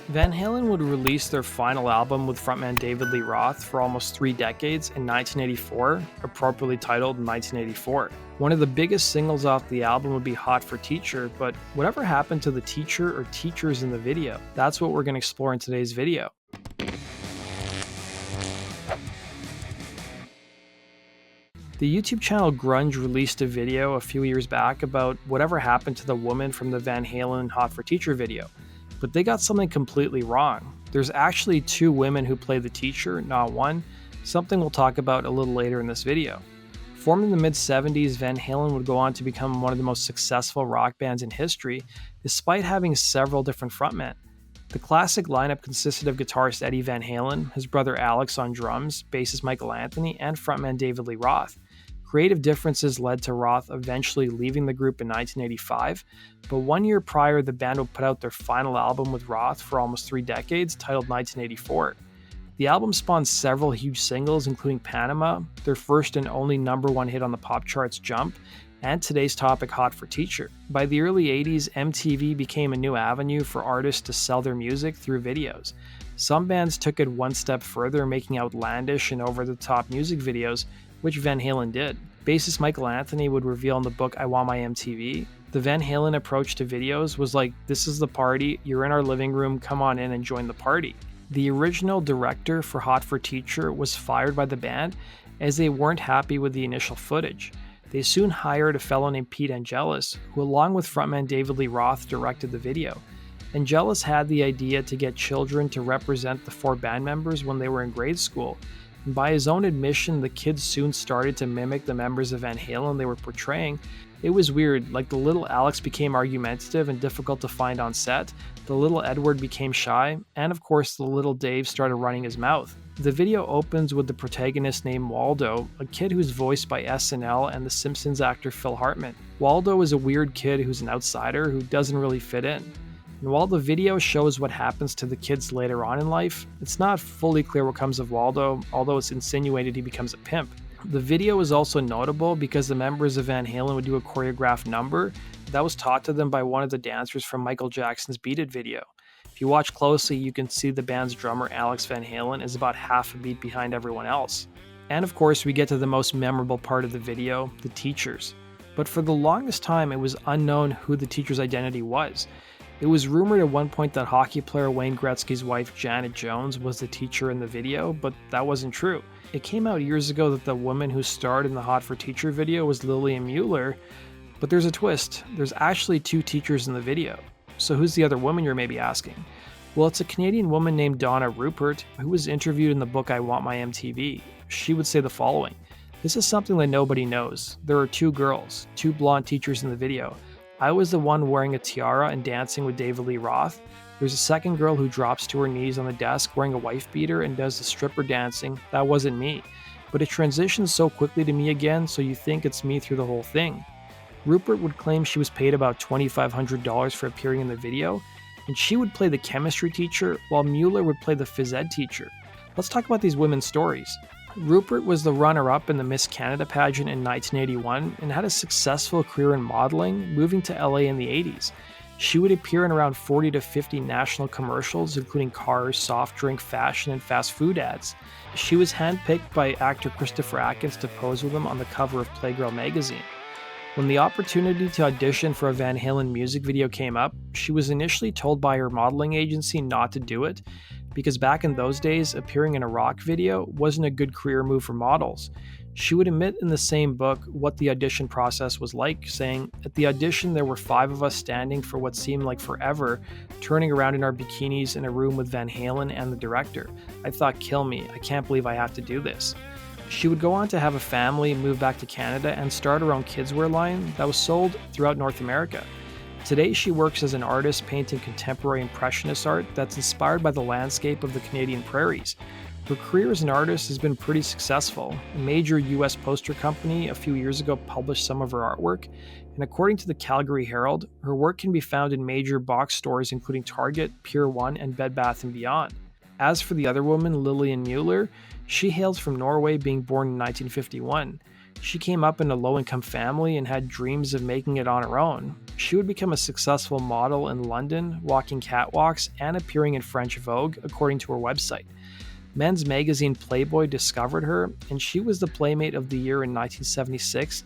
Van Halen would release their final album with frontman David Lee Roth for almost 3 decades in 1984, appropriately titled 1984. One of the biggest singles off the album would be Hot for Teacher, but whatever happened to the teacher or teachers in the video? That's what we're going to explore in today's video. The YouTube channel Grunge released a video a few years back about whatever happened to the woman from the Van Halen Hot for Teacher video. But they got something completely wrong. There's actually 2 women who play the teacher, not one, something we'll talk about a little later in this video. Formed in the mid-70s, Van Halen would go on to become one of the most successful rock bands in history, despite having several different frontmen. The classic lineup consisted of guitarist Eddie Van Halen, his brother Alex on drums, bassist Michael Anthony, and frontman David Lee Roth. Creative differences led to Roth eventually leaving the group in 1985, but 1 year prior, the band would put out their final album with Roth for almost 3 decades, titled 1984. The album spawned several huge singles, including Panama, their first and only #1 hit on the pop charts, Jump, and today's topic, Hot for Teacher. By the early 80s, MTV became a new avenue for artists to sell their music through videos. Some bands took it one step further, making outlandish and over-the-top music videos, which Van Halen did. Bassist Michael Anthony would reveal in the book I Want My MTV, the Van Halen approach to videos was like, this is the party, you're in our living room, come on in and join the party. The original director for Hot for Teacher was fired by the band as they weren't happy with the initial footage. They soon hired a fellow named Pete Angelus, who along with frontman David Lee Roth directed the video. Angelus had the idea to get children to represent the 4 band members when they were in grade school. And by his own admission, the kids soon started to mimic the members of Van Halen they were portraying. It was weird, like the little Alex became argumentative and difficult to find on set, the little Edward became shy, and of course the little Dave started running his mouth. The video opens with the protagonist named Waldo, a kid who's voiced by SNL and The Simpsons actor Phil Hartman. Waldo is a weird kid who's an outsider who doesn't really fit in. And while the video shows what happens to the kids later on in life, it's not fully clear what comes of Waldo, although it's insinuated he becomes a pimp. The video is also notable because the members of Van Halen would do a choreographed number that was taught to them by one of the dancers from Michael Jackson's Beat It video. If you watch closely, you can see the band's drummer Alex Van Halen is about half a beat behind everyone else. And of course, we get to the most memorable part of the video, the teachers. But for the longest time, it was unknown who the teacher's identity was. It was rumored at one point that hockey player Wayne Gretzky's wife Janet Jones was the teacher in the video, but that wasn't true. It came out years ago that the woman who starred in the Hot for Teacher video was Lillian Mueller, but there's a twist. There's actually 2 teachers in the video. So who's the other woman, you're maybe asking? Well, it's a Canadian woman named Donna Rupert, who was interviewed in the book I Want My MTV. She would say the following: "This is something that nobody knows. There are 2 girls, 2 blonde teachers in the video. I was the one wearing a tiara and dancing with David Lee Roth. There's a second girl who drops to her knees on the desk wearing a wife beater and does the stripper dancing. That wasn't me. But it transitions so quickly to me again, so you think it's me through the whole thing." Rupert would claim she was paid about $2,500 for appearing in the video, and she would play the chemistry teacher while Mueller would play the phys ed teacher. Let's talk about these women's stories. Rupert was the runner-up in the Miss Canada pageant in 1981 and had a successful career in modeling, moving to LA in the 80s. She would appear in around 40 to 50 national commercials, including cars, soft drink, fashion, and fast food ads. She was handpicked by actor Christopher Atkins to pose with him on the cover of Playgirl magazine. When the opportunity to audition for a Van Halen music video came up, she was initially told by her modeling agency not to do it, because back in those days, appearing in a rock video wasn't a good career move for models. She would admit in the same book what the audition process was like, saying, "At the audition there were 5 of us standing for what seemed like forever, turning around in our bikinis in a room with Van Halen and the director. I thought, kill me, I can't believe I have to do this." She would go on to have a family, move back to Canada, and start her own kidswear line that was sold throughout North America. Today she works as an artist painting contemporary impressionist art that's inspired by the landscape of the Canadian prairies. Her career as an artist has been pretty successful. A major US poster company a few years ago published some of her artwork, and according to the Calgary Herald, her work can be found in major box stores including Target, Pier 1, and Bed Bath & Beyond. As for the other woman, Lillian Mueller, she hails from Norway, being born in 1951. She came up in a low-income family and had dreams of making it on her own. she would become a successful model in London, walking catwalks, and appearing in French Vogue, according to her website. Men's magazine Playboy discovered her, and she was the Playmate of the Year in 1976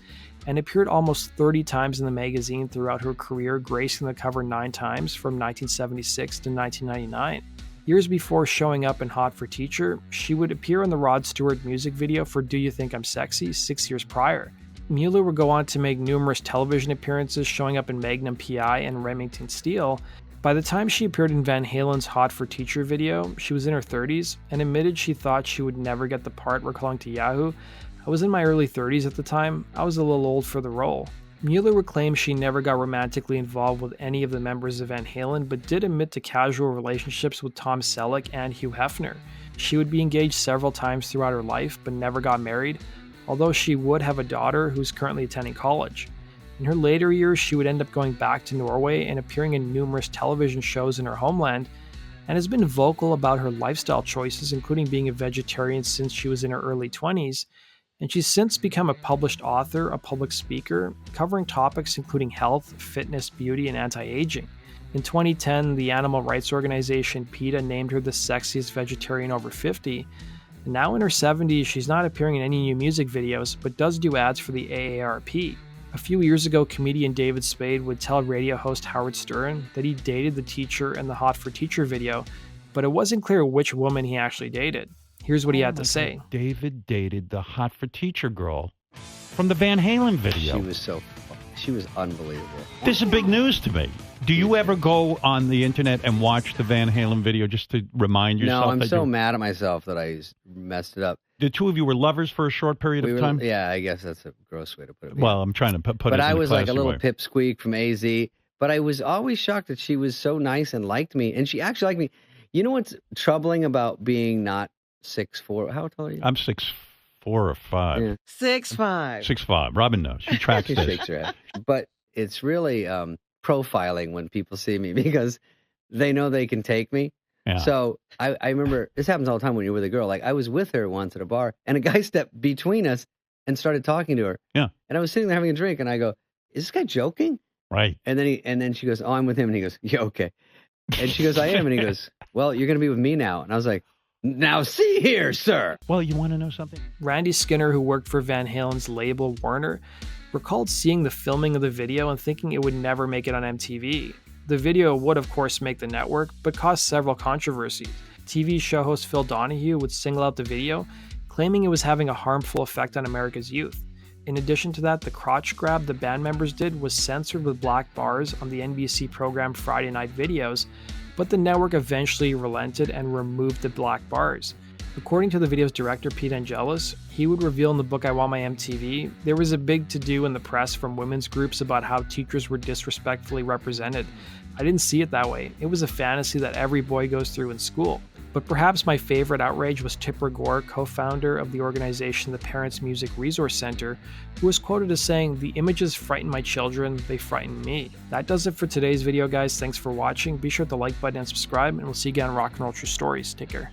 and appeared almost 30 times in the magazine throughout her career, gracing the cover 9 times from 1976 to 1999. Years before showing up in Hot for Teacher, she would appear in the Rod Stewart music video for Do You Think I'm Sexy 6 years prior. Mueller would go on to make numerous television appearances, showing up in Magnum PI and Remington Steele. By the time she appeared in Van Halen's Hot for Teacher video, she was in her 30s and admitted she thought she would never get the part, recalling to Yahoo, "I was in my early 30s at the time. I was a little old for the role." Mueller would claim she never got romantically involved with any of the members of Van Halen, but did admit to casual relationships with Tom Selleck and Hugh Hefner. She would be engaged several times throughout her life, but never got married, although she would have a daughter who's currently attending college. In her later years, she would end up going back to Norway and appearing in numerous television shows in her homeland, and has been vocal about her lifestyle choices, including being a vegetarian since she was in her early 20s, and she's since become a published author, a public speaker, covering topics including health, fitness, beauty, and anti-aging. In 2010, the animal rights organization PETA named her the sexiest vegetarian over 50, and now in her 70s, she's not appearing in any new music videos, but does do ads for the AARP. A few years ago, comedian David Spade would tell radio host Howard Stern that he dated the teacher in the Hot for Teacher video, but it wasn't clear which woman he actually dated. Here's what he had to say. David dated the Hot for Teacher girl from the Van Halen video. She was unbelievable. This is big news to me. Do you ever go on the internet and watch the Van Halen video just to remind yourself? No, I'm so mad at myself that I messed it up. The two of you were lovers for a short period of time? Yeah, I guess that's a gross way to put it. Well, I'm trying to put it in a classy way. But I was like a little pipsqueak from AZ. But I was always shocked that she was so nice and liked me. And she actually liked me. You know what's troubling about being not 6'4"? How tall are you? I'm 6'4" or 5. Yeah. 6'5". 6'5". Robin knows. She tracks She this. shakes her head. But it's really profiling when people see me because they know they can take me. Yeah. So I remember, this happens all the time when you're with a girl. Like I was with her once at a bar and a guy stepped between us and started talking to her. Yeah. And I was sitting there having a drink and I go, "Is this guy joking?" Right. And then she goes, "Oh, I'm with him." And he goes, "Yeah, okay." And she goes, "I am." And he goes, "Well, you're going to be with me now." And I was like, "Now see here, sir." Well, you want to know something? Randy Skinner, who worked for Van Halen's label Warner, recalled seeing the filming of the video and thinking it would never make it on MTV. The video would, of course, make the network, but caused several controversies. TV show host Phil Donahue would single out the video, claiming it was having a harmful effect on America's youth. In addition to that, the crotch grab the band members did was censored with black bars on the NBC program Friday Night Videos, but the network eventually relented and removed the black bars. According to the video's director, Pete Angelis, he would reveal in the book I Want My MTV, there was a big to-do in the press from women's groups about how teachers were disrespectfully represented. I didn't see it that way. It was a fantasy that every boy goes through in school. But perhaps my favorite outrage was Tipper Gore, co-founder of the organization the Parents Music Resource Center, who was quoted as saying, "The images frighten my children, they frighten me." That does it for today's video, guys. Thanks for watching. Be sure to like button and subscribe, and we'll see you again on Rock and Roll True Stories. Take care.